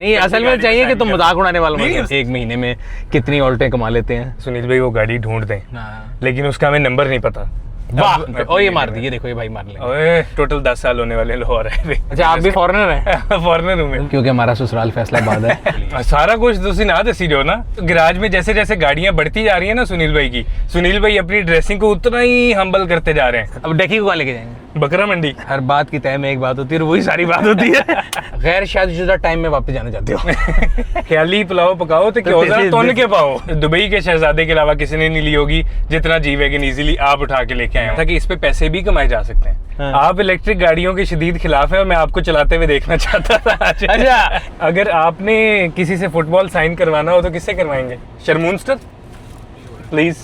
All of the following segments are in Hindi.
नहीं असल में चाहिए कि तुम मजाक उड़ाने वाला मतलब एक महीने में कितनी औरतें कमा लेते हैं। सुनील भाई वो गाड़ी ढूंढ दें लेकिन उसका हमें नंबर नहीं पता। वाह और ये मार दी, ये देखो ये भाई मार ले। ओए टोटल 10 साल होने वाले लाहौर है। अच्छा आप भी फॉरेनर हैं? फॉरेनर हूं मैं क्योंकि हमारा ससुराल फैसलाबाद है। सारा कुछ तुसी ना दसी जो ना गैराज में जैसे जैसे गाड़ियां बढ़ती जा रही है ना सुनील भाई की, सुनील भाई अपनी ड्रेसिंग को उतना ही हम्बल करते जा रहे हैं। अब डकी को कहाँ लेके जाएंगे? बकरा मंडी। हर बात की तय में एक बात होती है और वही सारी बात होती है। गैर शादीशुदा टाइम में वापस जाना चाहते हो? ख्याली पुलाव पकाओ तो क्यों जरा तोन के पाओ। दुबई के शहजादे के अलावा किसी ने नहीं ली होगी जितना जी वैगन इजीली आप उठा के लेके आए हो ताकि इस पे पैसे भी कमाए जा सकते हैं। हाँ। आप इलेक्ट्रिक गाड़ियों के शदीद खिलाफ है और मैं आपको चलाते हुए देखना चाहता था। अच्छा अगर आपने किसी से फुटबॉल साइन करवाना हो तो किससे करवाएंगे? शर्मूनस्टर प्लीज।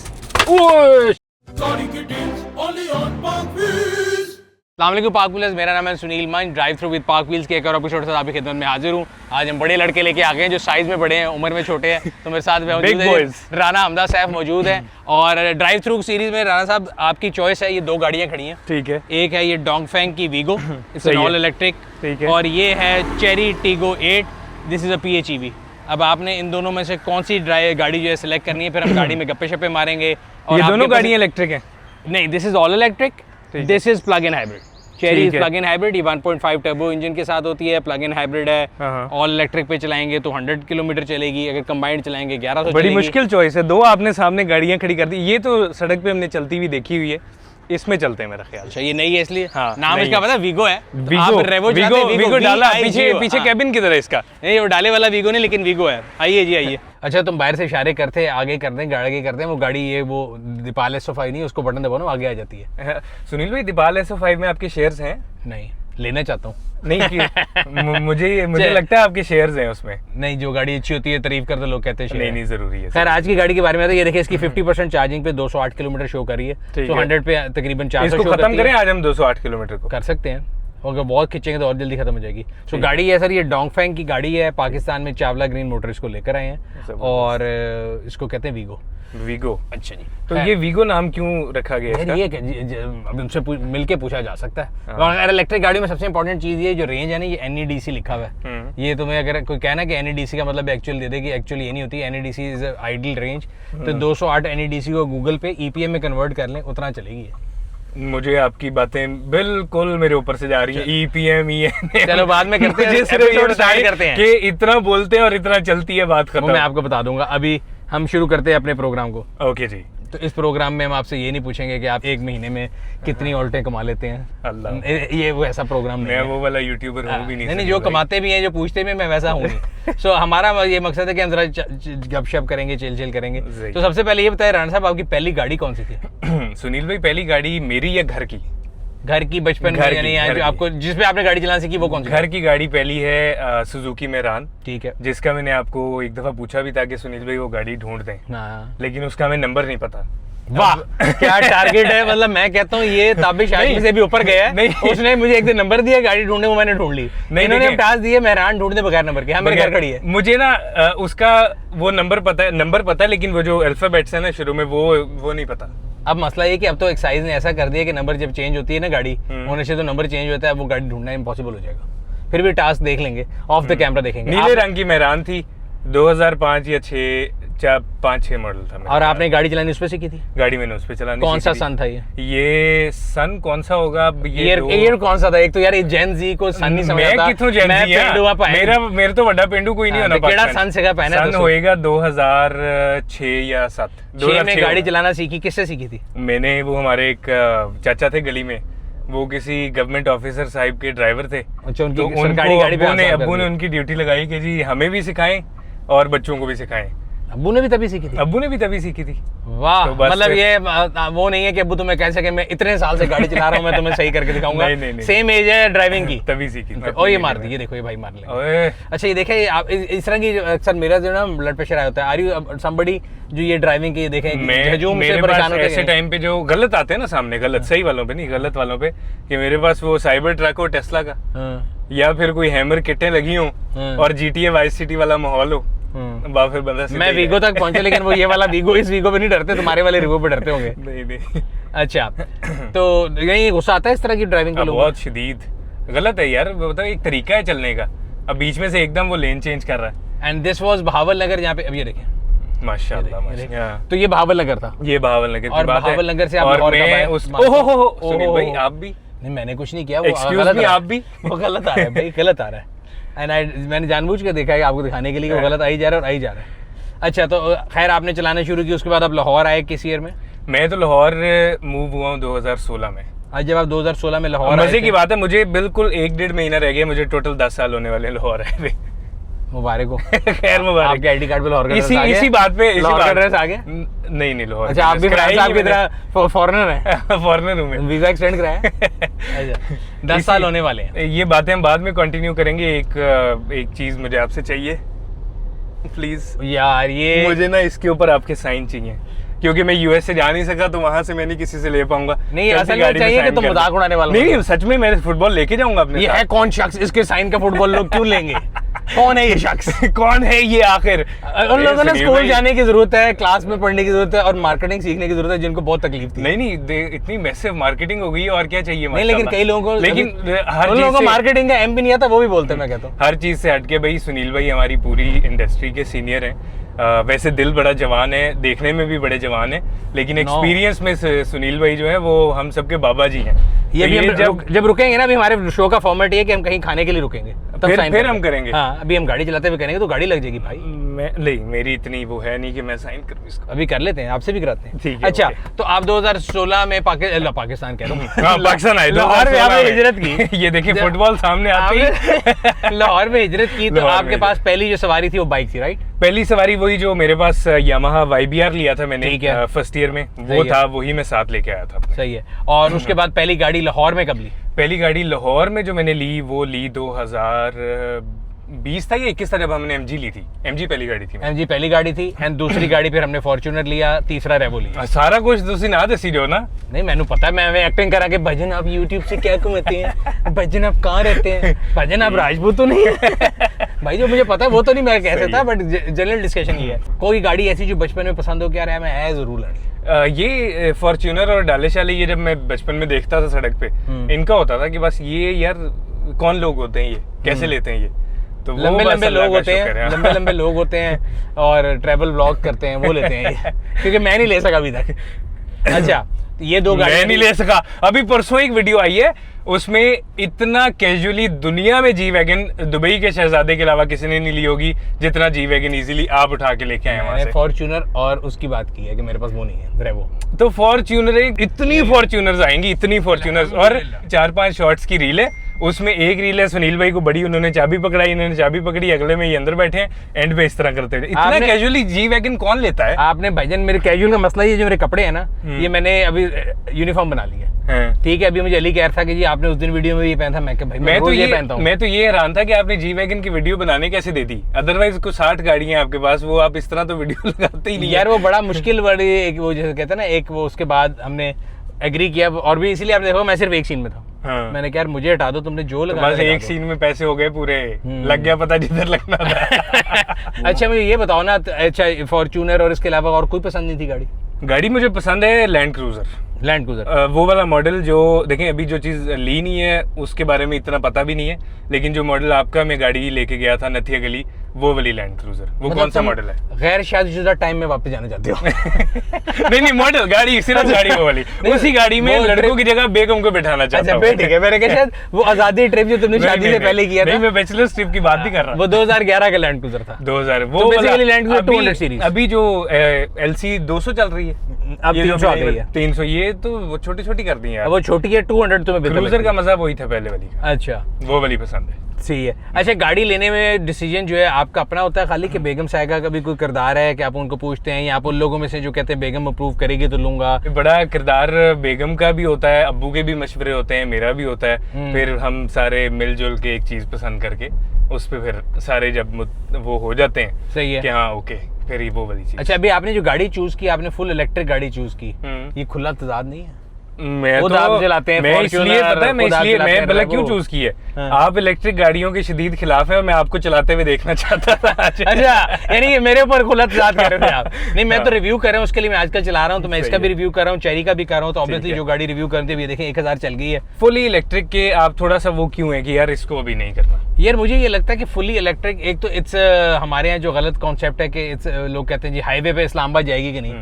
अस्सलामुअलैकुम पाक व्हील्स, मेरा नाम है सुनील मान। ड्राइव थ्रू विद पाक व्हील्स के एक और एपिसोड के साथ आपकी खिदमत में हाजिर हूँ। आज हम बड़े लड़के लेके आ गए हैं जो साइज में बड़े हैं, उम्र में छोटे हैं। तो मेरे साथ मौजूद है राना हमदा सैफ मौजूद है। और ड्राइव थ्रू सीरीज में राना साहब आपकी चॉइस है, ये दो गाड़ियाँ खड़ी हैं। ठीक है। एक है ये डोंगफेंग की Vigo, it's an all electric. ठीक है। और ये है Chery Tiggo 8, this is a PHEV। अब आपने इन दोनों में से कौन सी गाड़ी जो है सिलेक्ट करनी है, फिर हम गाड़ी में गप्पे शप्पे मारेंगे। और ये दोनों गाड़ियाँ इलेक्ट्रिक हैं? नहीं, this is all electric, this is plug in hybrid. Cherry is plug in hybrid, ये 1.5 टर्बो इंजन के साथ होती है, प्लग इन हाइब्रिड है। ऑल इलेक्ट्रिक पे चलाएंगे तो 100 किलोमीटर चलेगी, अगर कंबाइंड चलाएंगे 1100 बड़ी मुश्किल चॉइस है। दो आपने सामने गाड़ियां खड़ी कर दी, ये तो सड़क पे हमने चलती हुई देखी हुई है, इसमें चलते हैं मेरा ख्याल। अच्छा ये नहीं है इसलिए? हाँ, नाम इसका पता है वीगो है। वीगो डाला पीछे कैबिन की तरह इसका। नहीं वो डाले वाला वीगो नहीं, लेकिन वीगो है। आइए जी आइए। अच्छा तुम बाहर से इशारे करते हैं, आगे करते हैं, आगे करते हैं, वो गाड़ी ये वो दीपाल S05 नहीं, उसको बटन दबाओ ना आगे आ जाती है। सुनील भाई दीपाल S05 में आपके शेयर्स हैं? नहीं लेना चाहता हूँ। नहीं मुझे लगता है आपके शेयर्स हैं उसमें। नहीं जो गाड़ी अच्छी होती है तारीफ करते लोग कहते हैं नहीं जरूरी है। खैर आज की गाड़ी के बारे में तो ये देखिए इसकी 50% चार्जिंग पे 208 किलोमीटर शो कर रही है, तो 100 पे तकरीबन 400 इसको खत्म करें आज हम 208 किलोमीटर को? कर सकते हैं, अगर बहुत खींचेंगे तो और जल्दी खत्म हो जाएगी। सो गाड़ी है सर, ये डोंगफेंग की गाड़ी है, पाकिस्तान में चावला ग्रीन मोटर इसको लेकर आए हैं और इसको कहते हैं वीगो। अच्छा जी, तो ये वीगो नाम क्यों रखा गया इसका? ये अब उनसे मिलके पूछा जा सकता है। और इलेक्ट्रिक गाड़ी में सबसे इंपॉर्टेंट चीज ये जो रेंज है ना, ये NEDC लिखा हुआ है। ये तुम्हें अगर कोई कहना कि NEDC का मतलब एक्चुअल दे दे कि एक्चुअली ये नहीं होती। NEDC इज आइडियल रेंज, तो 208 NEDC को गूगल पे EPM में कन्वर्ट कर लें, उतना चलेगी। मुझे आपकी बातें बिल्कुल मेरे ऊपर से जा रही है। EPM चलो बाद में करते हैं, स्टार्ट करते हैं कि इतना बोलते हैं और इतना चलती है बात खत्म। मैं आपको बता दूंगा। अभी हम शुरू करते हैं अपने प्रोग्राम को। ओके जी। तो इस प्रोग्राम में हम आपसे ये नहीं पूछेंगे कि आप एक महीने में कितनी औरतें कमा लेते हैं। अल्लाह, ये वो ऐसा प्रोग्राम नहीं है। मैं वो वाला यूट्यूबर हूँ भी नहीं। नहीं जो कमाते भी हैं, जो पूछते भी, मैं वैसा हूँ नहीं। सो हमारा ये मकसद है कि हम जरा गपशप करेंगे, चिल करेंगे। तो सबसे पहले ये बताए राणा साहब, आपकी पहली गाड़ी कौन सी थी? सुनील भाई पहली गाड़ी मेरी या घर की? घर की, बचपन में यानी जो आपको जिस पे आपने गाड़ी चलाना सीखी वो कौन सी? घर की गाड़ी पहली है सुजुकी मेरान। ठीक है। जिसका मैंने आपको एक दफा पूछा भी था कि सुनील भाई वो गाड़ी ढूंढ दें, लेकिन उसका हमें नंबर नहीं पता। वाह क्या टारगेट है। मतलब मैं कहता हूँ ये ताबिश आशमी से भी ऊपर गया है। उसने मुझे एक दिन नंबर दिया गाड़ी ढूंढने को, मैंने ढूंढ ली। इन्होंने टास्क दिए मेहरान ढूंढने बगैर नंबर के। हाँ मेरे घर खड़ी है। मुझे ना उसका वो नंबर पता है, लेकिन वो जो अल्फाबेट्स है ना शुरू में वो नहीं पता। अब मसला ये कि अब तो एक्साइज ने ऐसा कर दिया कि नंबर जब चेंज होती है ना गाड़ी होने से, तो नंबर चेंज होता है, वो गाड़ी ढूंढना इम्पॉसिबल हो जाएगा। फिर भी टास्क देख लेंगे, ऑफ द कैमरा देखेंगे। नीले रंग की मेहरान थी, 2005 या 5-6 मॉडल था। और आपने गाड़ी चलानी उस पे सीखी थी? गाड़ी मैंने उस पे चलानी। कौन सा सन था ये सन कौन सा होगा? ये कौन सा था? एक तो यार ये जेन जी को सन नहीं समझता। मैं किथों जेन जी हां? मेरा तो बड़ा पेंडू कोई नहीं होना। केड़ा सन सेगा पहना? सन होएगा 2006 या 7। 2006 में गाड़ी चलाना सीखी, किससे सीखी थी? मैंने वो हमारे एक चाचा थे गली में, वो किसी गवर्नमेंट ऑफिसर साहब के ड्राइवर थे। अच्छा, उनकी सरकारी गाड़ी पे अब्बू ने उनकी ड्यूटी लगाई कि जी हमें भी सिखाएं और बच्चों को भी सिखाएं। अब्बू ने भी तभी सीखी थी? अब्बू ने भी तभी सीखी थी। वाह, तो मतलब ये वो नहीं है कि अब्बू तुम्हें कह सके मैं इतने साल से गाड़ी चला रहा हूँ, मैं तुम्हें सही करके दिखाऊंगा। नहीं। सेम एज है ड्राइविंग की, तभी सीखी। और ये मार दी, ये देखो ये भाई मार ले। अच्छा ये देखे आप इस तरह की अक्सर मेरा जो ना ब्लड प्रेशर आया होता है। आर यू समबडी जो ये ड्राइविंग की देखें हजूम से परेशान होते हैं? ऐसे टाइम पे जो गलत आते हैं ना सामने, गलत सही वालों पे नहीं, गलत वालों पे, कि मेरे पास वो साइबर ट्रक हो टेस्ला का, या फिर कोई हैमर किटें लगी हो और GTA वाइस सिटी वाला माहौल हो, फिर बंदा मैं वीगो तक पहुंचे। लेकिन वो ये वाला वीगो, इस वीगो पे नहीं डरते, तुम्हारे वाले वीगो पे डरते होंगे। नहीं। अच्छा तो यही गुस्सा आता है इस तरह की ड्राइविंग के लोगों? बहुत शदीद गलत है यार। बताओ एक तरीका है चलने का। अब बीच में से एकदम वो लेन चेंज कर रहा है। एंड दिस वाज बहावल नगर, जहाँ पे अब ये देखें, माशाल्लाह माशाल्लाह। तो ये बहावल नगर था, ये बहावल नगर की और बात है। बहावल नगर से आप और लाहौर का मैं बाहर- उस ओहो सुनील भाई आप भी, नहीं मैंने कुछ नहीं किया, वो Excuse गलत me, आ रहा है। आप भी? वो गलत आ रहा है भाई, गलत आ रहा है। एंड मैंने जानबूझ के देखा है आपको दिखाने के लिए कि वो गलत आ ही जा रहा है और आ ही जा रहा है। अच्छा, तो खैर आपने चलाना शुरू किया, उसके बाद आप लाहौर आए किस ईयर में? मैं तो लाहौर मूव हुआ हूँ 2016 में। आज जब आप 2016 में लाहौर मजे आए की थे, बात है, मुझे बिल्कुल 1-1.5 महीना रह गया, मुझे टोटल 10 साल होने वाले हैं लाहौर आए। मुबारक हो। खैर मुबारक। आपके आईडी कार्ड पे लाहौर का इसी एड्रेस आ गया? इसी बात पे लाहौर का एड्रेस आ गया? नहीं लाहौर। अच्छा, आप भी फ्रांस साहब की तरह फॉरेनर हैं? फॉरेनर हूँ मैं। वीजा एक्सटेंड कराया? अच्छा, 10 साल होने वाले हैं। ये बातें हम बाद में कंटिन्यू करेंगे। एक चीज मुझे आपसे चाहिए प्लीज यार ये मुझे ना इसके ऊपर आपके साइन चाहिए, क्योंकि मैं यूएस से जा नहीं सका, तो वहां से मैं नहीं किसी से ले पाऊंगा। नहीं, चलती असल में गाड़ी चाहिए कि sign तुम कर मजाक दो। उड़ाने वाला नहीं सच में मैं फुटबॉल लेके जाऊंगा अपने ये साथ। है कौन शख्स, इसके साइन का फुटबॉल लोग क्यों लेंगे? कौन है ये शख्स? कौन है ये आखिर? उन लोगों ने सुनील स्कूल भाई, जाने की जरूरत है, क्लास में पढ़ने की जरूरत है और मार्केटिंग सीखने की जरूरत है, जिनको बहुत तकलीफ थी। नहीं इतनी मैसिव मार्केटिंग हो गई है, और क्या चाहिए? नहीं, लेकिन माशाल्लाह। कई लोगों को, लेकिन हर उन लोगों चीज को से- मार्केटिंग का एम भी नहीं आता, वो भी बोलते हैं, मैं कहता हूँ। हर चीज से हटके भाई सुनील भाई हमारी पूरी इंडस्ट्री के सीनियर हैं। वैसे दिल बड़ा जवान है, देखने में भी बड़े जवान है, लेकिन एक्सपीरियंस में सुनील भाई जो है वो हम सबके बाबा जी हैं। ये तो भी हम जब रुकेंगे ना, अभी हमारे शो का फॉर्मेट ये है कि हम कहीं खाने के लिए रुकेंगे, तब फिर sign हम करेंगे। हाँ, अभी हम गाड़ी चलाते हुए करेंगे तो गाड़ी लग जाएगी भाई। नहीं मेरी इतनी वो है नहीं कि मैं साइन करूँ इसको। अभी कर लेते हैं, आपसे भी कराते हैं। ठीक है, अच्छा, ओके। तो आप 2016 में पाकिस्तान कह रहा हूँ, हाँ, पाकिस्तान आए लाहौर में आपने हिजरत की। ये देखिए फुटबॉल सामने आते ही लाहौर में हिजरत की, तो लाहौर आपके में पास पहली जो सवारी थी वो बाइक थी, राइट? पहली सवारी वही जो मेरे पास यामाहा YBR लिया था मैंने ठीक है। फर्स्ट ईयर में, सही वो है। था, वही मैं साथ लेके आया था अपने। सही है। और उसके बाद पहली गाड़ी लाहौर में कब ली? पहली गाड़ी लाहौर में जो मैंने ली वो ली 2020 था या 21 था, जब हमने MG ली थी। MG पहली गाड़ी थी। MG पहली गाड़ी थी, एंड दूसरी गाड़ी फिर हमने फॉर्च्यूनर लिया, तीसरा रेवो लिया। सारा कुछ तुसी ना दसी जो ना। नहीं, मैंने पता है, मैं एक्टिंग करा के, भजन आप यूट्यूब से क्या कमाते हैं, भजन आप कहाँ रहते हैं, भजन आप राजपूत तो नहीं है? भाई जो मुझे पता है वो तो नहीं मैं कह सकता, बट जनरल डिस्कशन ये है। कोई गाड़ी ऐसी जो बचपन में पसंद हो, क्या रहा है, मैं जरूर लड़ी। ये फॉर्च्यूनर और डालेशाली, ये जब मैं बचपन में देखता था सड़क पे, इनका होता था कि बस ये यार कौन लोग होते हैं, ये कैसे लेते हैं ये, तो वो लंबे बस लंबे अल्लाह लोग का होते हैं, शुक्र है। लंबे लंबे लोग होते हैं और ट्रैवल व्लॉग करते हैं, वो लेते हैं ये, क्योंकि मैं नहीं ले सका अभी तक। अच्छा, ये दो गाड़ी मैं नहीं ले सका। अभी परसों एक वीडियो आई है, उसमें इतना कैजुअली दुनिया में जी वैगन दुबई के शहजादे के अलावा किसी ने नहीं ली होगी जितना जी वैगन इजीली आप उठा के लेके आए वहां मैंने से। फॉर्च्यूनर और उसकी बात की है कि मेरे पास वो नहीं है, रेवो। तो फॉर्च्यूनर इतनी फॉर्च्यूनर्स आएंगी, इतनी फॉर्च्यूनर्स, और 4-5 शॉर्ट्स की रील है। उसमें एक रील है सुनील भाई को बड़ी, उन्होंने चाबी पकड़ाई, इन्होंने चाबी पकड़ी, अगले में ये अंदर बैठे हैं, एंड पे इस तरह करते हैं। इतना आपने- कैजुअली जी वैगन कौन लेता है? आपने भाईजान, मेरे कैजुअल का मसला ये जो मेरे कपड़े हैं ना, ये मैंने अभी यूनिफॉर्म बना लिया। हाँ। ठीक है, अभी मुझे अली कह रहा था कि जी आपने उस दिन वीडियो में ये पहना था, मैं कहा भाई मैं तो रोज ये पहनता हूँ। मैं तो ये हैरान था कि आपने जी वैगन की वीडियो बनाने कैसे दे दी। अदरवाइज कुछ 60 गाड़ियां आपके पास, वो आप इस तरह तो वीडियो लगाते ही नहीं यार वो बड़ा मुश्किल बड़ी एक वो जैसे कहते हैं ना, एक वो उसके बाद हमने एग्री किया, और भी इसीलिए आपने देखो मैं सिर्फ एक सीन में था। हाँ। मैंने कहा यार मुझे हटा दो, तुमने जो तो लगा बस एक सीन में पैसे हो गए पूरे, लग गया पता जिधर लगना था। अच्छा मुझे ये बताओ ना, अच्छा फॉर्च्यूनर और इसके अलावा और कोई पसंद नहीं थी गाड़ी? गाड़ी मुझे पसंद है लैंड क्रूजर, लैंड क्रूजर। वो वाला मॉडल जो देखें, अभी जो चीज़ ली नहीं है उसके बारे में इतना पता भी नहीं है, लेकिन जो मॉडल आपका मैं गाड़ी लेके गया था नथिया गली, वो वाली लैंड क्रूजर, वो कौन सा मॉडल है? गैर शादीशुदा टाइम में वापस जाना चाहते हो? नहीं मॉडल गाड़ी, सिर्फ गाड़ी वो वाली, उसी गाड़ी में वो लड़कों की जगह बेगम को बैठाना चाहता अच्छा हूँ। फिर ठीक है, मैंने कहा शायद वो आजादी ट्रिप जो तुमने शादी से पहले किया था, मैं बैचलर्स ट्रिप की बात नहीं कर रहा। वो 2011 का लैंड क्रूजर था। 2000 वो तो वाला, basically Land Cruiser अभी- 200 सीरीज। अभी जो LC 200 चल रही है, अब ये 300 आ गई है। 300, ये तो वो छोटी छोटी कर दी है यार। वो छोटी है 200 तुम्हें बेहतर क्रूजर लगती का मजा वही था पहले वाली का, है। अच्छा वो वाली पसंद है। सही है। अच्छा गाड़ी लेने में डिसीजन जो है आपका अपना होता है खाली, कि बेगम साहिबा का भी कोई किरदार है कि आप उनको पूछते हैं, या आप उन लोगों में से जो कहते हैं बेगम अप्रूव करेगी तो लूंगा? बड़ा किरदार बेगम का भी होता है, अब्बू के भी मशवरे होते हैं, मेरा भी होता है, फिर हम सारे मिलजुल के एक चीज पसंद करके उस पे फिर सारे जब वो हो जाते हैं सही है कि हाँ ओके, फिर ये वो वाली चीज। अच्छा अभी आपने जो गाड़ी चूज की, आपने फुल इलेक्ट्रिक गाड़ी चूज की, हम्म। ये खुला तजाद नहीं है? मैं खुद तो आप जलाते हैं, मैं Fortuner, इसलिए पता है, मैं खुद आप इसलिए जलाते हैं, मैं भला क्यों वो। चूज की है, हाँ। आप इलेक्ट्रिक गाड़ियों के शदीद खिलाफ है और मैं आपको चलाते हुए देखना चाहता था। अच्छा यानी कि मेरे ऊपर खुला तजाद कर रहे थे आप? नहीं मैं तो रिव्यू कर रहा हूँ, उसके लिए मैं आजकल चला रहा हूँ, तो मैं इसका भी रिव्यू कर रहा हूँ, चेरी का भी कर रहा हूँ, तो ऑब्वियसली जो गाड़ी रिव्यू करते हैं, ये देखें 1000 चल गई है। फुली इलेक्ट्रिक के आप थोड़ा सा वो क्यों है कि यार इसको अभी नहीं करना? यार मुझे ये लगता है कि फुली इलेक्ट्रिक, एक तो इट्स हमारे यहाँ जो गलत कॉन्सेप्ट है कि इट्स लोग कहते हैं जी हाईवे पे इस्लामाबाद जाएगी कि नहीं,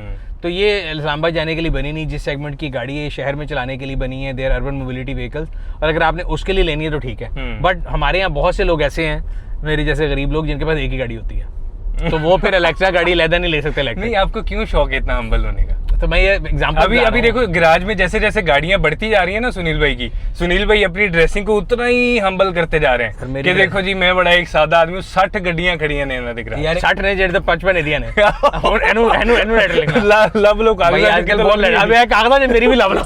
तो ये इस्लामाबाद जाने के लिए बनी नहीं। जिस सेगमेंट की गाड़ी है शहर में चलाने के लिए बनी है, देयर अर्बन मोबिलिटी व्हीकल्स, और अगर आपने उसके लिए लेनी है तो ठीक है। बट हमारे यहाँ बहुत से लोग ऐसे हैं, मेरे जैसे गरीब लोग, जिनके पास एक ही गाड़ी होती है, तो वो फिर इलेक्ट्रा गाड़ी लेदा नहीं ले सकते इलेक्ट्रिक। नहीं, आपको क्यों शौक है इतना हम्बल होने का? तो मैं ये एग्जांपल अभी देखो गैराज में जैसे जैसे गाड़ियां बढ़ती जा रही है ना सुनील भाई की, सुनील भाई अपनी ड्रेसिंग को उतना ही हम्बल करते जा रहे हैं कि देखो जी मैं बड़ा एक सादा आदमी हूं, 60 गड्डियां खड़ी हैं ना दिख रहा है यार 60 ने जेड तो 55 दिया ने और एनु रेट लिखना लब लो कागज आजकल बहुत लड़, अबे कागज में मेरी भी लब लो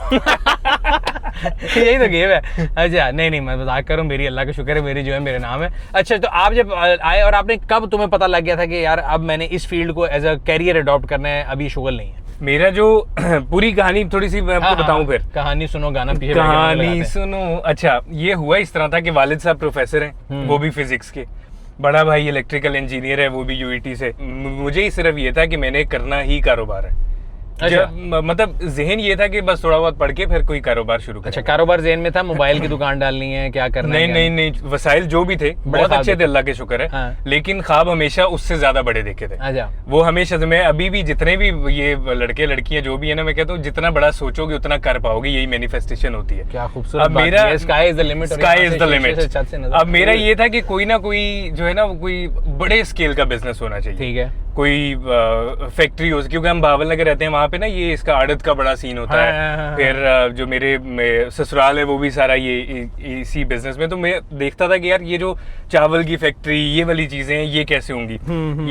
यही तो गेम है। अच्छा नहीं मैं मजाक कर रहा हूं, मेरी अल्लाह का शुक्र है मेरी जो है मेरे नाम है। अच्छा तो आप जब आए और आपने कब तुम्हें पता लग गया था कि यार अब मैंने इस फील्ड को एज अ कैरियर अडॉप्ट करना है, अभी शुगल नहीं है? मेरा जो पूरी कहानी थोड़ी सी मैं आपको बताऊं फिर। कहानी सुनो, गाना पीछे कहानी सुनो। अच्छा ये हुआ इस तरह था कि वालिद साहब प्रोफेसर हैं, वो भी फिजिक्स के, बड़ा भाई इलेक्ट्रिकल इंजीनियर है, वो भी यूईटी से। मुझे ही सिर्फ ये था कि मैंने करना ही कारोबार है। अच्छा। मतलब जहन ये था कि बस थोड़ा बहुत पढ़ के फिर कोई कारोबार शुरू करें। अच्छा कारोबार जहन में था, मोबाइल की दुकान डालनी है, क्या करना है? नहीं वसाइल जो भी थे बहुत अच्छे थे, अल्लाह के शुक्र है। हाँ। लेकिन ख्वाब हमेशा उससे ज्यादा बड़े देखे थे। अच्छा। वो हमेशा, मैं अभी भी जितने भी ये लड़के लड़कियां जो भी है ना, मैं कहता हूँ जितना बड़ा सोचोगे उतना कर पाओगे, यही मैनिफेस्टेशन होती है। क्या खूबसूरत। अब मेरा sky is the limit, sky is the limit. अब मेरा ये था कि कोई ना कोई जो है ना कोई बड़े स्केल का बिजनेस होना चाहिए। ठीक है। कोई फैक्ट्री हो, क्योंकि हम भावल नगर रहते हैं, वहाँ पे ना ये इसका आड़त का बड़ा सीन होता है। फिर जो मेरे ससुराल है वो भी सारा ये इसी बिजनेस में, तो मैं देखता था कि यार ये जो चावल की फैक्ट्री ये वाली चीजें हैं ये कैसे होंगी,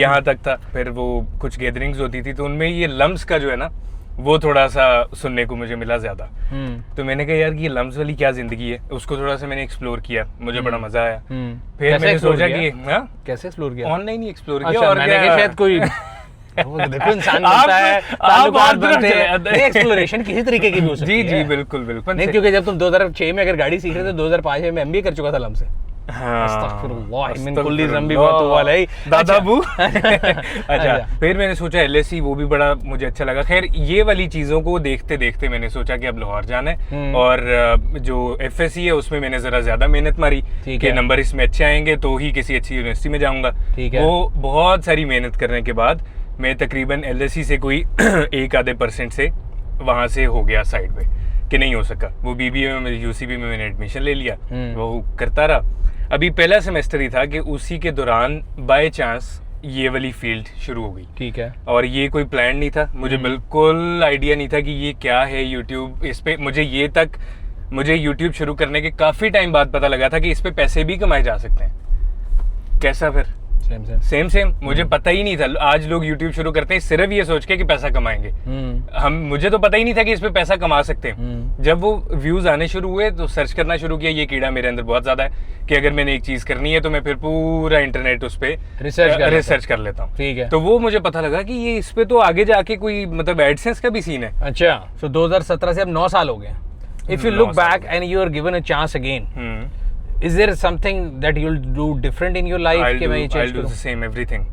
यहाँ तक था। फिर वो कुछ गैदरिंग्स होती थी तो उनमें ये लम्स का जो है ना वो थोड़ा सा सुनने को मुझे मिला ज्यादा। तो मैंने कहा यार ये लम्स वाली क्या जिंदगी है, उसको थोड़ा सा मैंने एक्सप्लोर किया, मुझे बड़ा मजा आया। फिर मैंने सोचा कि कैसे एक्सप्लोर किया? ऑनलाइन ही एक्सप्लोर किया। अच्छा, और मैंने कहा शायद कोई वो देखो इंसान बनता है, ताल्लुकात बनते हैं, एक्सप्लोरेशन किसी तरीके की भी हो सकती है। जी बिल्कुल नहीं, क्योंकि जब तुम 2006 में अगर गाड़ी सीख रहे थे, 2005 में एमबीए कर चुका था लम्स से। अच्छा फिर मैंने सोचा एलएससी, वो भी बड़ा मुझे अच्छा लगा। खैर ये वाली चीजों को देखते देखते मैंने सोचा कि अब लाहौर जाना है, और जो एफएससी है उसमें मैंने जरा ज्यादा मेहनत मारी कि नंबर इसमें अच्छे आएंगे तो ही किसी अच्छी यूनिवर्सिटी में जाऊंगा। वो बहुत सारी मेहनत करने के बाद मैं तकरीबन एलएससी से कोई 1-आधे% से वहां से हो गया साइड पे कि नहीं हो सका। वो बीबीए में यूसीबी में मैंने एडमिशन ले लिया, वो करता रहा। अभी पहला सेमेस्टर ही था कि उसी के दौरान बाय चांस ये वाली फील्ड शुरू हो गई। ठीक है। और ये कोई प्लान नहीं था, मुझे बिल्कुल आइडिया नहीं था कि ये क्या है यूट्यूब। इस पे मुझे यूट्यूब शुरू करने के काफी टाइम बाद पता लगा था कि इस पे पैसे भी कमाए जा सकते हैं। कैसा? फिर सेम मुझे पता ही नहीं था। आज लोग YouTube शुरू करते हैं सिर्फ ये सोच के कि पैसा कमाएंगे। मुझे तो पता ही नहीं था कि इस पे पैसा कमा सकते हैं। जब वो व्यूज आने शुरू हुए तो सर्च करना शुरू किया। ये कीड़ा मेरे अंदर बहुत ज्यादा है कि अगर मैंने एक चीज करनी है तो मैं फिर पूरा इंटरनेट उस पे रिसर्च कर लेता हूँ। ठीक है। तो वो मुझे पता लगा कि ये इस पे तो आगे जाके कोई मतलब एडसेंस का भी सीन है। अच्छा, तो 2017 से अब 9 साल हो गए। If you look back and you are given a chance again, is there something that you'll do different in your life कि मैं ये चेंज करूं? I'll do the same everything।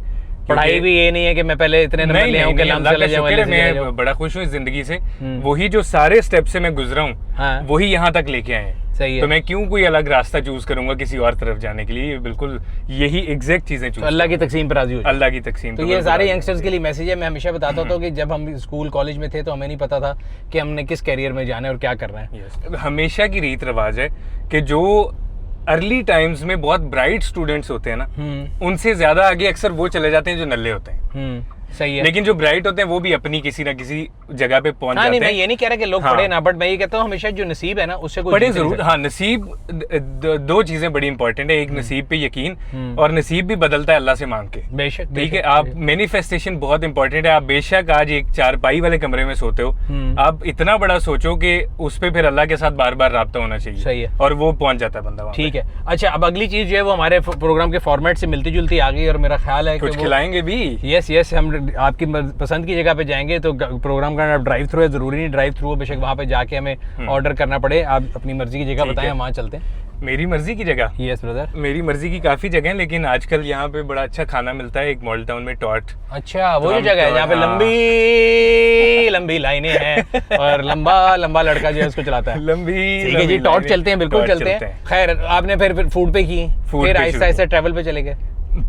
पढ़ाई भी ये नहीं है कि मैं पहले इतने नंबर ले आऊं कि लम्स चले जाऊं। मैं बड़ा खुश हूं इस जिंदगी से। वही जो सारे स्टेप से मैं गुजरा हूं वही यहाँ तक लेके आए हैं। सही है। तो मैं क्यों कोई अलग रास्ता चूज करूंगा किसी और तरफ जाने के लिए? बिल्कुल यही एग्जैक्ट चीजें चूज। अल्लाह की तकसीम पर राजी हो। अल्लाह की तकसीम। तो ये सारे यंगस्टर्स के लिए मैसेज है। मैं हमेशा बताता हूँ कि जब हम स्कूल कॉलेज में थे तो हमें नहीं पता था कि हमने किस कैरियर में जाना है और क्या करना है। हमेशा की रीत रिवाज है कि जो अर्ली टाइम्स में बहुत ब्राइट स्टूडेंट्स होते हैं ना, उनसे ज्यादा आगे अक्सर वो चले जाते हैं जो नल्ले होते हैं। सही है। लेकिन जो ब्राइट होते हैं वो भी अपनी किसी ना किसी जगह पे पहुंच जाते हैं। मैं ये नहीं कह रहा कि लोग पढ़े ना, बट मैं ये कहता हूँ हमेशा जो नसीब है ना उससे कोई पढ़े जरूर। हाँ, नसीब, दो चीजें बड़ी इंपॉर्टेंट है। एक नसीब पे यकीन, और नसीब भी बदलता है अल्लाह से मांग के। बेशक। ठीक है। आप मैनिफेस्टेशन बहुत इंपॉर्टेंट है। आप बेशक आज एक चारपाई वाले कमरे में सोते हो, आप इतना बड़ा सोचो कि उस पे फिर अल्लाह के साथ बार बार राब्ता होना चाहिए। सही है। और वो पहुंच जाता है बंदा। ठीक है। अच्छा, अब अगली चीज जो है वो हमारे प्रोग्राम के फॉर्मेट से मिलती जुलती आ गई, और मेरा ख्याल है कुछ खिलाएंगे भी। यस, हम आपकी पसंद की जगह पे जाएंगे। तो प्रोग्राम का ड्राइव थ्रू है, जरूरी नहीं ड्राइव थ्रू हो, बेशक वहाँ पे जाके हमें ऑर्डर करना पड़े। आप अपनी मर्जी की जगह बताएं, हम वहाँ चलते हैं। मेरी मर्जी की जगह? Yes brother. मेरी मर्जी की काफी जगह है, लेकिन आजकल यहाँ पे बड़ा अच्छा खाना मिलता है एक मॉडल टाउन में, टॉट। अच्छा, वो जो जगह है जहाँ पे लंबी लंबी लाइनें हैं और लंबा लंबा लड़का जो है उसको चलाता है। लंबी ठीक है जी, टॉट चलते हैं, बिल्कुल चलते हैं। खैर आपने फिर फूड पे की, फिर आहिस्ता आहिस्ता ट्रैवल पे चले गए।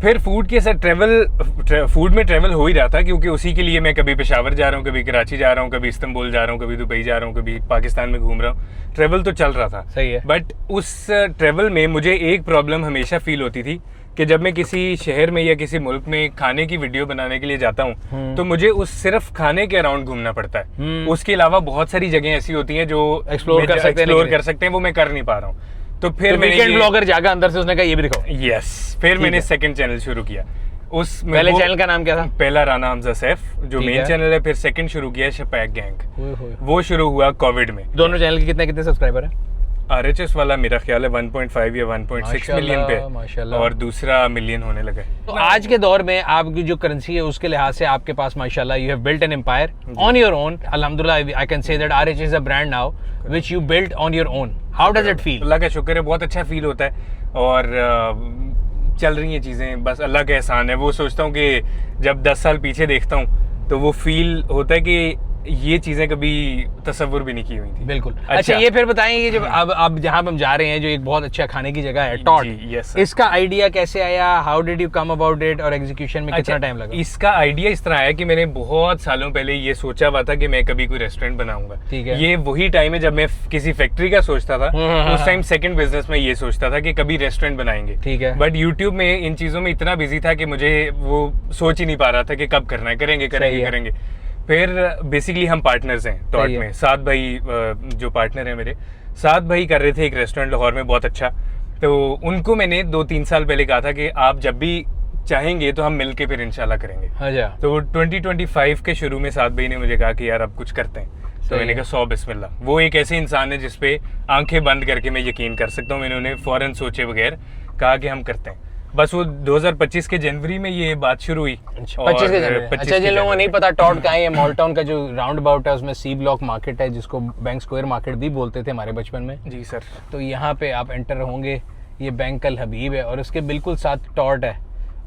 फिर फूड के साथ फूड में ट्रैवल हो ही रहा था, क्योंकि उसी के लिए मैं कभी पेशावर जा रहा हूँ, कभी कराची जा रहा हूँ, कभी इस्तांबुल जा रहा हूँ, कभी दुबई जा रहा हूँ, कभी पाकिस्तान में घूम रहा हूँ। ट्रैवल तो चल रहा था, सही है। बट उस ट्रैवल में मुझे एक प्रॉब्लम हमेशा फील होती थी कि जब मैं किसी शहर में या किसी मुल्क में खाने की वीडियो बनाने के लिए जाता हूँ, तो मुझे उस सिर्फ खाने के अराउंड घूमना पड़ता है। उसके अलावा बहुत सारी जगह ऐसी होती हैं जो एक्सप्लोर कर सकते हैं, वो मैं कर नहीं पा रहा हूँ। तो फिर वीकेंड ब्लॉगर जागा अंदर से उसने कहा ये भी दिखाओ। यस, फिर मैंने सेकंड चैनल शुरू किया। उस पहले चैनल का नाम क्या था? पहला राना हमजा सैफ जो मेन चैनल है, फिर सेकंड शुरू किया शपैक गैंग, वो शुरू हुआ कोविड में। दोनों चैनल के कितने सब्सक्राइबर हैं? आरएचएस वाला मेरा ख्याल है 1.5 या 1.6 मिलियन पे, और दूसरा मिलियन होने लगा है। तो आज के दौर में आपकी जो करेंसी है उसके लिहाज से आपके पास माशाल्लाह you have built an empire on your own. अल्हम्दुलिल्लाह I can say that RHS is a brand now which you built on your own. How does it feel? अल्लाह का शुक्र है, बहुत अच्छा फील होता है, और चल रही हैं चीज़ें, बस अल्लाह का एहसान है। वो सोचता हूँ कि जब 10 साल पीछे देखता हूँ तो वो फील होता है कि ये चीजें कभी तसव्वुर भी नहीं की हुई थी। बिल्कुल। अच्छा ये फिर बताएं, ये जब अब जहाँ हम जा रहे हैं जो एक बहुत अच्छा खाने की जगह है टॉट, इसका आइडिया कैसे आया? How did you come about it, और एग्जीक्यूशन में कितना टाइम लगा? इसका आइडिया इस तरह आया कि मैंने बहुत सालों पहले ये सोचा हुआ था कि मैं कभी कोई रेस्टोरेंट बनाऊंगा। ठीक है। ये वही टाइम है जब मैं किसी फैक्ट्री का सोचता था, उस टाइम सेकंड बिजनेस में ये सोचता था कि कभी रेस्टोरेंट बनाएंगे। ठीक है। बट यूट्यूब में इन चीजों में इतना बिजी था कि मुझे वो सोच ही नहीं पा रहा था कि कब करना है, करेंगे। फिर बेसिकली हम पार्टनर्स हैं टॉट में, सात भाई जो पार्टनर हैं मेरे, सात भाई कर रहे थे एक रेस्टोरेंट लाहौर में बहुत अच्छा। तो उनको मैंने 2-3 साल पहले कहा था कि आप जब भी चाहेंगे तो हम मिलके फिर इंशाल्लाह करेंगे। अच्छा। तो 2025 के शुरू में सात भाई ने मुझे कहा कि यार अब कुछ करते हैं, तो मैंने कहा 100 बिस्मिल्लाह। वो एक ऐसे इंसान है जिसपे आंखें बंद करके मैं यकीन कर सकता हूँ। मैंने उन्हें फौरन सोचे बगैर कहा कि हम करते हैं। बस वो 2025 के जनवरी में ये बात शुरू हुई। 25 के जनवरी। अच्छा, जिन लोगों को नहीं पता टॉट कहाँ है, ये मॉल टाउन का जो राउंड अबाउट है उसमें सी ब्लॉक मार्केट है, जिसको बैंक स्क्वायर मार्केट भी बोलते थे हमारे बचपन में। जी सर। तो यहाँ पे आप एंटर होंगे, ये बैंक अल हबीब है और उसके बिल्कुल साथ टॉट है,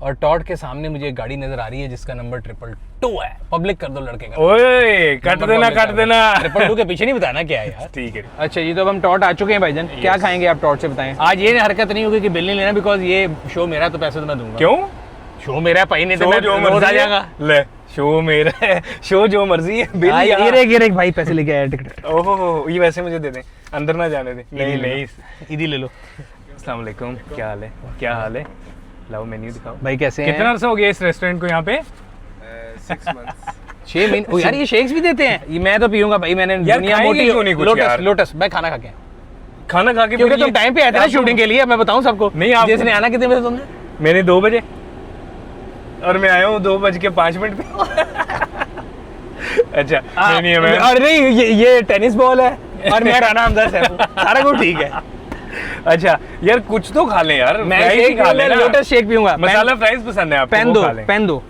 और टॉट के सामने मुझे एक गाड़ी नजर आ रही है जिसका नंबर 222 है। पब्लिक कर दो लड़के का। ओए कट देना 222 के पीछे नहीं बताना क्या है यार। ठीक है। अच्छा जी, तो अब हम टॉट आ चुके हैं भाईजान। क्या खाएंगे आप टॉट से बताएं? आज ये हरकत नहीं होगी कि बिल नहीं लेना, बिकॉज ये शो मेरा तो पैसे तो मैं दूंगा। क्यों? शो मेरा पाई नहीं तो मैं रोज आ जाएगा। ले शो मेरा है, शो जो मर्जी है। बिल ये भाई पैसे लेके आया टिकट। ओहो, ये वैसे मुझे दे दें, अंदर ना जाने दें। नहीं इधी ले लो। अस्सलाम वालेकुम, क्या हाल है? लाओ मेन्यू दिखाओ भाई। कैसे हैं? कितना अर्सा हो गया इस रेस्टोरेंट को यहाँ पे? 6 months। 6 महीने। यार ये शेक्स भी देते हैं? ये मैं तो पीऊंगा भाई, मैंने दुनिया मोटी लोटस मैं खाना खा के क्योंकि तुम टाइम पे आए थे ना शूटिंग के लिए। मैं बताऊं सबको, नहीं आप जिसने आना कितने बजे तुमने? मैंने 2 बजे, और मैं आया हूँ 2:05 पे। अच्छा नहीं है मैं, अरे नहीं ये टेनिस बॉल है और मैं राना हमजा सैफ, सारा कुछ ठीक है। अच्छा यार कुछ तो खा लें यार। मैं शेक खा लेना, लोटस शेक पीऊंगा। मसाला फ्राइज पसंद है आपको? पेन दो।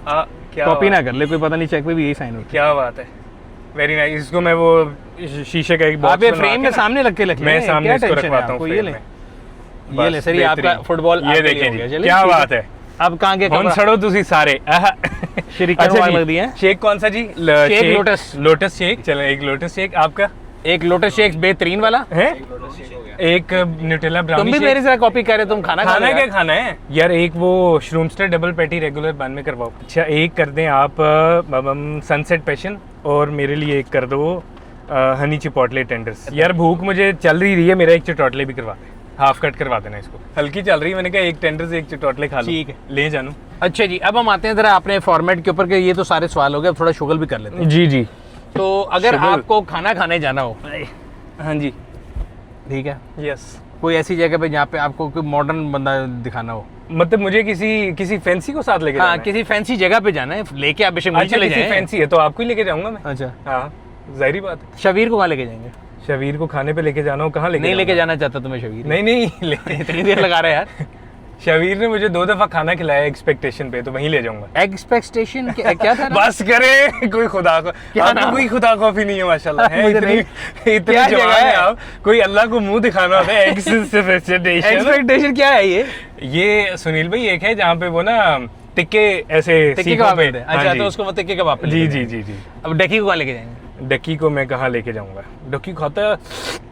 कॉपी ना कर ले कोई, पता नहीं चेक पे भी यही साइन होता है। क्या बात है, वेरी नाइस। इसको मैं वो शीशे का एक बॉक्स आप ये फ्रेम में सामने रख के रख ले। मैं सामने इसको रखवाता हूँ। ये ले सर, ये आपका फुटबॉल। ये देखें, क्या बात है। अब कहाँ के कौन सड़ो तुसी सारे। शेक कौन सा जी? Lotus shake. चलो एक लोटस शेक आपका। एक लोटस शेक बेहतरीन वाला है, एक न्यूटेला ब्राउनी। तुम भी मेरे से कॉपी कर रहे, तुम खाना क्या खाना है यार? एक वो श्रूमस्टर डबल पैटी रेगुलर बन में करवाओ। अच्छा एक कर दें आप सनसेट पैशन, और मेरे लिए एक कर दो हनी चिपोटले टेंडर्स। यार भूख मुझे चल रही है, मेरा एक चिपोटले भी करवा दे, हाफ कट करवा देना इसको। हल्की चल रही है, मैंने कहा एक टेंडर्स एक चिपोटले खा लो। ठीक है, ले जानू। अच्छा जी, अब हम आते हैं जरा अपने फॉर्मेट के ऊपर के। ये तो सारे सवाल हो गए, अब थोड़ा शुगल भी कर लेते हैं। जी। तो अगर आपको खाना खाने जाना हो, हाँ जी, ठीक है, यस, कोई ऐसी जगह पे जहाँ पे आपको कोई मॉडर्न बंदा दिखाना हो, मतलब मुझे किसी फैंसी को साथ लेके जाना है? किसी फैंसी जगह पे जाना है, लेके आप बेशक मुझे चले जाएं। फैंसी है तो आपको ही लेके जाऊंगा मैं। अच्छा हाँ, जाहिर बात है। शबीर को कहाँ लेके जाएंगे? शबीर को खाने पे लेके जाना हो, कहाँ लेके? नहीं लेके जाना चाहता तुम्हें शबीर? नहीं इतनी देर लगा रहा है यार। शबीर ने मुझे 2 दफा खाना खिलाया एक्सपेक्टेशन पे, तो वहीं ले जाऊंगा। एक्सपेक्टेशन क्या था? बस करे कोई खुदा को, आपको कोई खुदा कॉफी नहीं है माशाल्लाह है, इतनी जवान है आप, कोई अल्लाह को मुंह दिखाना होता है। एक्सपेक्टेशन क्या है ये सुनील भाई एक है जहाँ पे वो ना टिक्के ऐसे सीखों पे। अच्छा, तो उसको टिक्के कबाब पे। जी जी जी जी। अब डकी को कहाँ लेके जाएंगे? डक्की को मैं कहाँ लेके जाऊंगा? डक्की खाता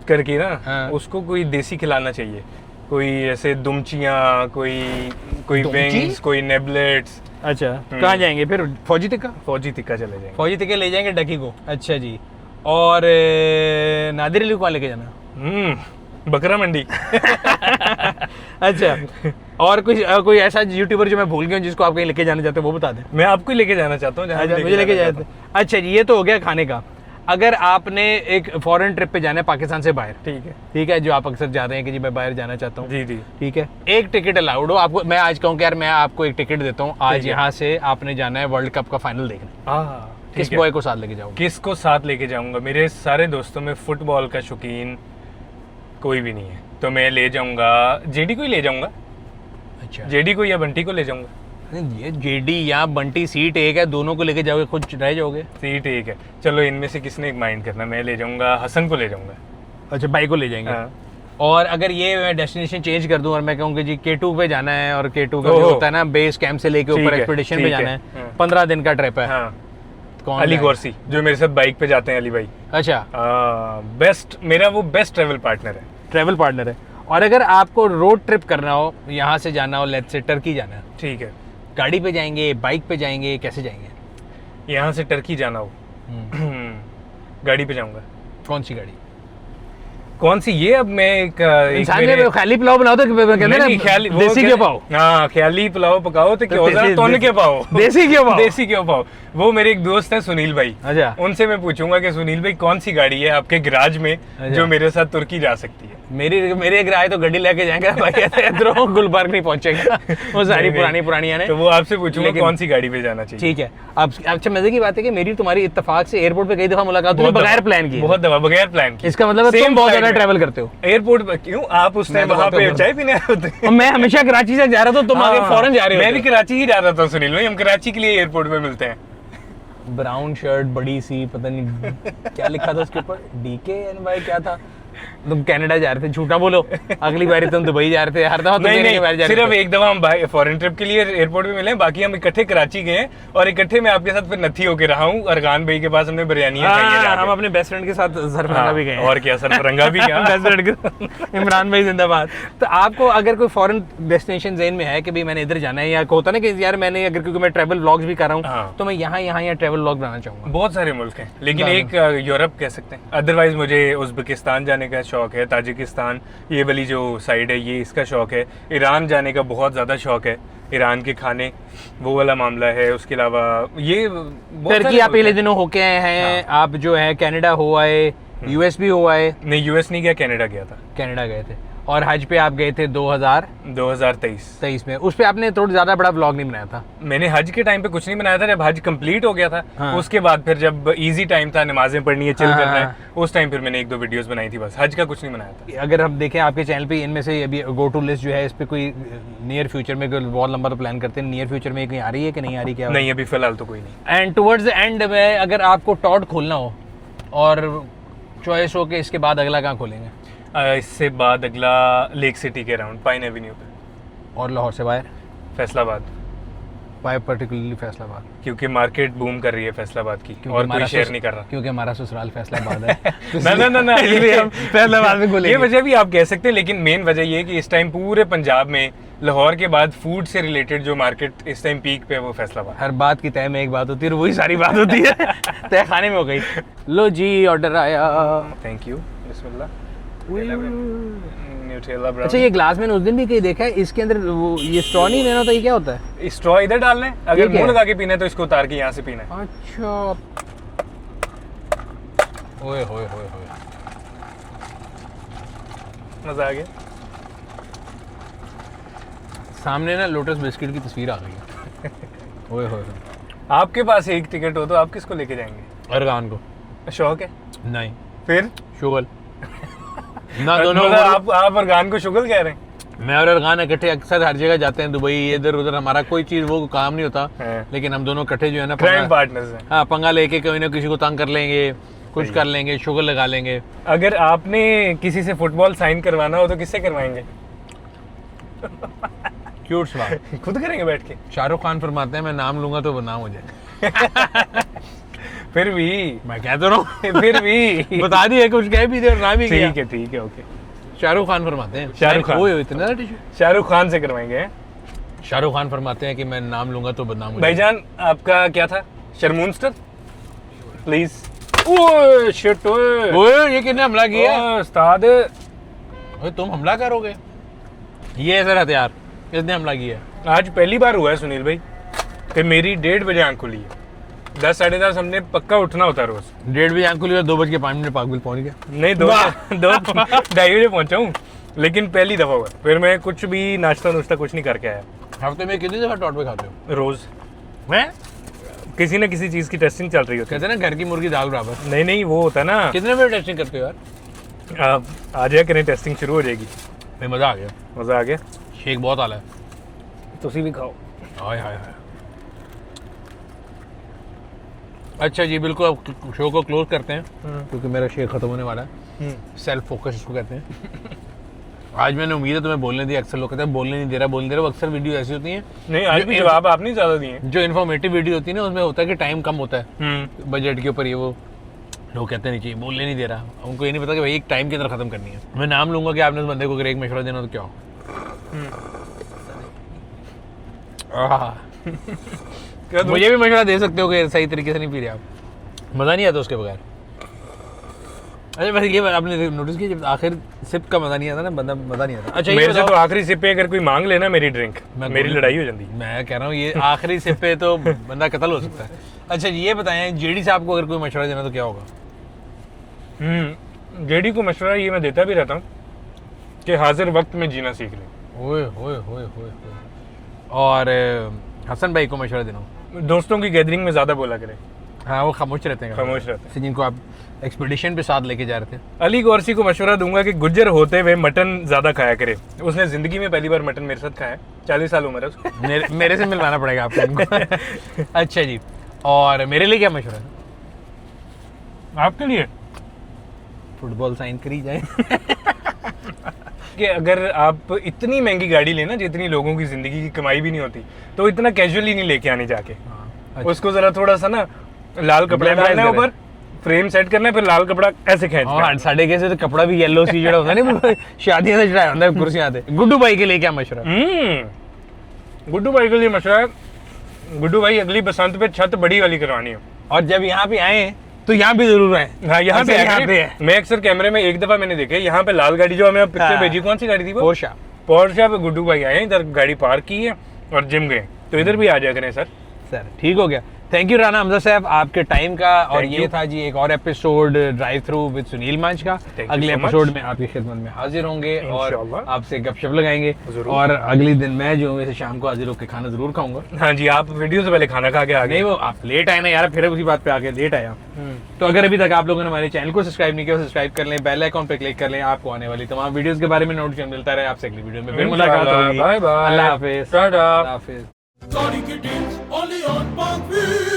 करके ना, हाँ। उसको कोई देसी खिलाना चाहिए, कोई ऐसे दुमचियाँ, कोई विंग्स, कोई नेबलेट्स। अच्छा, कहाँ जाएंगे फिर? फौजी टिक्का? फौजी टिक्का चले जाएंगे। फौजी टिक्के ले जाएंगे डकी को। अच्छा जी। और नादिर अली को कहाँ लेके जाना? बकरा मंडी। अच्छा, और कोई ऐसा यूट्यूबर जो मैं भूल गया हूँ जिसको आप कहीं लेके जाना चाहते हो, वो बता दें। मैं आपको ही लेके जाना चाहता हूँ जहाँ मुझे लेके जाते। अच्छा जी, ये तो हो गया खाने का। अगर आपने एक फॉरेन ट्रिप पे जाना है पाकिस्तान से बाहर, ठीक है, जो आप अक्सर जा रहे हैं कि जी मैं बाहर जाना चाहता हूँ, जी जी, ठीक है, एक टिकट अलाउड हो आपको। मैं आज कहूँ कि यार मैं आपको एक टिकट देता हूँ, आज यहाँ से आपने जाना है वर्ल्ड कप का फाइनल देखने। किस बॉय को साथ लेके जाऊँ? किसको साथ लेके जाऊंगा? मेरे सारे दोस्तों में फुटबॉल का शौकीन कोई भी नहीं है, तो मैं ले जाऊंगा जेडी को ही ले जाऊंगा। अच्छा, जेडी को या बंटी को ले जाऊंगा। ये जेडी या बंटी सीट एक है, दोनों को लेके जाओगे खुद रह जाओगे? सीट एक है, चलो इनमें से किसने एक माइंड करना। मैं ले जाऊंगा हसन को ले जाऊंगा। अच्छा, भाई को ले जाएंगे। हाँ। और अगर ये मैं डेस्टिनेशन चेंज कर दूं और मैं कहूँ कि जी K2 पे जाना है, और K2 का जो होता है ना बेस कैंप से लेके ऊपर एक्सपीडिशन पे जाना है, 15 दिन का ट्रिप है। हाँ। कौन? अली गौरसी, जो मेरे साथ बाइक पे जाते हैं, अली भाई। अच्छा, बेस्ट, मेरा वो बेस्ट ट्रैवल पार्टनर है। ट्रैवल पार्टनर है। और अगर आपको रोड ट्रिप करना हो, यहाँ से जाना हो, लेट्स से टर्की जाना है, ठीक है, गाड़ी पे जाएंगे, बाइक पे जाएंगे, कैसे जाएंगे? यहाँ से टर्की जाना हो, गाड़ी पे जाऊंगा। कौन सी गाड़ी? कौन सी? ये अब मैं एक इंसान ने ख्याली पुलाव बनाओ तो कहते हैं ना देसी घी पाओ। हाँ, ख्याली पुलाव पकाओ तो क्या होता है, तोन के पाओ, देसी घी पाओ, देसी घी पाओ। वो मेरे एक दोस्त है सुनील भाई। अच्छा, उनसे मैं पूछूंगा कि सुनील भाई कौन सी गाड़ी है आपके गैराज में जो मेरे साथ तुर्की जा सकती है। मेरे गैराज तो गड्डी लेके जाएंगे भाई, इधरों गुलबर्ग नहीं पहुंचेगा, वो सारी पुरानी है। तो वो आपसे पूछूंगा कौन सी गाड़ी पे जाना चाहिए। ठीक है। अब अच्छा, मजे की बात है कि मेरी तुम्हारी इत्तेफाक से एयरपोर्ट पे कई दफा मुलाकात हुई बगैर प्लान की। बहुत दफा बगैर प्लान की। इसका मतलब तुम बहुत ज्यादा ट्रैवल करते हो एयरपोर्ट पर। क्यों? आप उस टाइम वहाँ पे चाय पीने होते हैं। मैं हमेशा कराची से जा रहा था, तुम आगे फौरन जा रहे हो। मैं भी कराची ही जा रहा था सुनील भाई, हम कराची के लिए एयरपोर्ट पे मिलते हैं। ब्राउन शर्ट, बड़ी सी, पता नहीं क्या लिखा था उसके ऊपर, DKNY क्या था। तुम कनाडा जा रहे थे, झूठा बोलो। अगली बार तुम दुबई जा रहे थे, हर दफा नहीं, सिर्फ एक दफा हम फॉरेन ट्रिप के लिए एयरपोर्ट पे मिले, बाकी हम इकट्ठे कराची गए और इकट्ठे मैं आपके साथ फिर नथी होके रहा हूँ। अरगान भाई के पास हमने बिरयानी खाई। हम अपने बेस्ट फ्रेंड के साथ सरफरंगा भी गए। और क्या, सरफरंगा भी गया। बेस्ट फ्रेंड के इमरान भाई जिंदाबाद। तो आपको अगर कोई फॉरेन डेस्टिनेशन ज़हन में है कि भाई मैंने इधर जाना है, या होता ना कि यार मैंने अगर, क्योंकि मैं ट्रैवल व्लॉग्स भी कर रहा हूँ, तो मैं यहाँ या ट्रैवल व्लॉग बनाना चाहूँगा। बहुत सारे मुल्क हैं, लेकिन एक यूरोप कह सकते हैं। अदरवाइज मुझे उज्बेकिस्तान जाने का शौक है, ताजिकिस्तान, ये वाली जो साइड है ये इसका शौक है। ईरान जाने का बहुत ज़्यादा शौक है, ईरान के खाने वो वाला मामला है। उसके अलावा ये टर्की आप पहले दिनों होके आए हैं। हाँ। आप जो है कनाडा हो आए, US भी हो आए। नहीं, US नहीं गया, कनाडा गया था। कनाडा गए थे। और हज पे आप गए थे 2023 में। उस पे आपने थोड़ा ज्यादा बड़ा व्लॉग नहीं बनाया था। मैंने हज के टाइम पे कुछ नहीं बनाया था, जब हज कंप्लीट हो गया था। हाँ। उसके बाद फिर जब इजी टाइम था, नमाजें पढ़नी है, चिल करना है, उस टाइम फिर मैंने 1-2 वीडियोस बनाई थी, बस। हज का कुछ नहीं बनाया था। अगर हम देखें आपके चैनल पे, इनमें से अभी गो टू लिस्ट जो है, इस पे कोई नियर फ्यूचर में कोई बहुत लंबा तो प्लान करते हैं, नियर फ्यूचर में कहीं आ रही है कि नहीं आ रही? क्या नहीं, अभी फिलहाल तो कोई नहीं। एंड टुवर्ड्स द एंड में अगर आपको टॉट खोलना हो और चॉइस हो कि इसके बाद अगला कहाँ खोलेंगे? इससे बाद अगला लेक सिटी के अराउंड, पाइन एवेन्यू पे। और लाहौर से बाहर? फैसलाबाद। Why particularly Faisalabad? क्योंकि मार्केट बूम कर रही है फैसलाबाद की, और कोई शेयर नहीं कर रहा। क्योंकि हमारा ससुराल फैसलाबाद है। ना इसलिए हम फैसलाबाद में खोलेंगे। ये वजह भी आप कह सकते हैं, लेकिन मेन वजह ये है कि इस टाइम पूरे पंजाब में लाहौर के बाद फूड से रिलेटेड जो मार्केट इस टाइम पीक पे है वो फैसलाबाद। हर बात की तय में एक बात होती है, वही सारी बात होती है। तय खाने में हो गई। लो जी, ऑर्डर आया। Thank you. बिस्मिल्लाह। अच्छा, ये ग्लास मैंने उस दिन भी कहीं देखा है, इसके अंदर वो ये स्ट्रॉ नहीं लेना होता, ये क्या होता है? स्ट्रॉ इधर डालना है, अगर मुंह लगा के पीना है तो इसको उतार के यहाँ से पीना है। अच्छा। ओए होए होए होए, मजा आ गया। सामने ना लोटस बिस्किट की तस्वीर आ गई है। ओए होए। आपके पास एक टिकट हो तो आप किसको लेके जाएंगे? अरगान को। शौक है? नहीं। फिर शुगल। ना दोनों। आप अरगान को शुगल कह रहे हैं? मैं और अरगान इकट्ठे अक्सर हर जगह जाते हैं, दुबई इधर उधर, हमारा कोई चीज वो काम नहीं होता, लेकिन हम दोनों इकट्ठे जो है ना क्राइम पार्टनर्स हैं। हाँ, पंगा लेके कोई ना किसी को तंग कर लेंगे, कुछ कर लेंगे, शुगर लगा लेंगे। अगर आपने किसी से फुटबॉल साइन करवाना हो तो किससे करवाएंगे? क्यूट सवाल। खुद करेंगे बैठ के? शाहरुख खान फरमाते हैं मैं नाम लूंगा तो बदनाम हो जाए। फिर भी मैं कह तो रहा हूँ। फिर भी बता दिए, कुछ कह भी दे और ना भी किया। ठीक है ओके। शाहरुख खान फरमाते हैं, शाहरुख खान। ओए इतना टिश्यू। शाहरुख खान से करवाएंगे हैं? शाहरुख खान फरमाते हैं कि मैं नाम लूंगा तो बदनाम हो जाए। भाईजान आपका क्या था? शर्मूनस्टर प्लीज। ओए शिट ओए। ओए ये किसने हमला किया? ओए, उस्ताद ओए तुम हमला करोगे? ये है सर हथियार, किसने हमला किया? आज पहली बार हुआ है सुनील भाई कि मेरी 1:30 बजे आंख खुली है। 10 साढ़े 10 हमने पक्का उठना होता है रोज। 1:30 बजे आंख खुली और 2:05 पागल पहुंच गया। नहीं 2:30 बजे पहुंचा हूँ, लेकिन पहली दफा हुआ। फिर मैं कुछ भी नाश्ता नुश्ता कुछ नहीं करके आया। हफ्ते में कितनी दफा टॉट पे खाते हो? रोज मैं किसी न किसी चीज की टेस्टिंग चल रही होती कहते हैं ना घर की मुर्गी दाल बराबर। है। नहीं वो होता है ना। कितने बजे टेस्टिंग करते हो यार? आप आ जाए करें, टेस्टिंग शुरू हो जाएगी। भाई मजा आ गया, मजा आ गया। शेक बहुत आला है। तुसी भी खाओ। हाय हाय हाय। अच्छा जी, बिल्कुल अब शो को क्लोज करते हैं क्योंकि मेरा शेक खत्म होने वाला है। सेल्फ फोकस इसको कहते हैं। आज मैंने उम्मीद है तुम्हें बोलने दी। अक्सर लोग कहते हैं बोलने नहीं दे रहा। वो अक्सर वीडियो ऐसी होती हैं, नहीं आज भी जवाब आपने ज्यादा दिए। जो इन्फॉर्मेटिव वीडियो होती है ना, उसमें होता है कि टाइम कम होता है बजट के ऊपर। ये वो लोग कहते नहीं चाहिए, बोलने नहीं दे रहा। उनको ये नहीं पता कि भाई एक टाइम के अंदर खत्म करनी है। मैं नाम लूंगा कि आपने उस बंदे को अगर एक मशवरा देना तो क्या हो? मुझे भी मशवरा दे सकते हो कि सही तरीके से नहीं पी रहे आप, मज़ा नहीं आता उसके बगैर। अच्छा वैसे ये आपने नोटिस किया, जब आखिर सिप का मज़ा नहीं आता ना, बंदा मज़ा नहीं आता। अच्छा मेरे से तो आखिरी सिप पे अगर कोई मांग लेना मेरी ड्रिंक, मेरी लड़ाई हो जाती। मैं कह रहा हूँ ये आखिरी सिप पे तो बंदा कत्ल हो सकता है। अच्छा ये बताएं, जेडी साहब को अगर कोई मशवरा देना तो क्या होगा? जेडी को मशवरा ये मैं देता भी रहता हूँ कि हाजिर वक्त में जीना सीख ले। ओए ओए ओए ओए। और हसन भाई को मशवरा देना, दोस्तों की गैदरिंग में ज्यादा बोला करें। हाँ वो खामोश रहते हैं, खामोश रहते हैं। जिनको आप एक्सपीडिशन पे साथ लेके जा रहे थे। अली गौरसी को मशवरा दूंगा कि गुज्जर होते हुए मटन ज्यादा खाया करे। उसने जिंदगी में पहली बार मटन मेरे साथ खाया है। 40 साल उम्र है उसको। मेरे से मिलवाना पड़ेगा आपको। अच्छा जी, और मेरे लिए क्या मशवरा है आपके लिए? फुटबॉल साइन करी जाए। कि अगर आप इतनी महंगी गाड़ी लेना जितनी लोगों की जिंदगी की कमाई भी नहीं होती, तो इतना कैजुअली नहीं लेके आनी जाके। अच्छा। उसको जरा थोड़ा सा ना लाल कपड़ा डालना है ऊपर, फ्रेम सेट करना है, फिर लाल कपड़ा ऐसे खींचना। साढ़े कैसे तो कपड़ा भी येलो सी जड़ा होता है ना, शादियां से चढ़ाया होता है कुर्सियां पे। गुड्डू भाई के लिए क्या मशवरा? गुड्डू भाई के लिए मशवरा है, गुड्डू भाई अगली बसंत पे छत बड़ी वाली करवानी है। और जब यहाँ पे आए तो यहाँ पे जरूर आए। हाँ यहाँ पे है। मैं अक्सर कैमरे में एक दफा मैंने देखा यहाँ पे लाल गाड़ी जो हमें पिक्चर भेजी, कौन सी गाड़ी थी वो? पोर्शा पे गुड्डू भाई आए, इधर गाड़ी पार्क की है और जिम गए। तो इधर भी आ जाया करें सर। ठीक हो गया। थैंक यू राना हमजा साहब आपके टाइम का। और ये था जी एक और episode drive through with Sunil मंच का। अगले एपिसोड में आपकी खिदमत में हाजिर होंगे और आपसे गपशप लगाएंगे। और अगले दिन मैं जो वैसे शाम को हाजिर होकर खाना जरूर खाऊंगा। हाँ जी, आप वीडियो से पहले खाना खा के आ गए। नहीं वो आप लेट आए ना यार, फिर उसी बात पे आके लेट आया। तो अगर अभी तक आप लोगों ने हमारे चैनल को सब्सक्राइब नहीं किया, सब्सक्राइब कर लें, बेल आइकॉन पे क्लिक कर लें। आपको आने वाली तमाम वीडियोस के बारे में नोटिफिकेशन मिलता रहे। आपसे अगली वीडियो में फिर मुलाकात होगी। बाय बाय, अल्लाह हाफिज। टाटा। अल्लाह हाफिज। Starting it only on Parkville.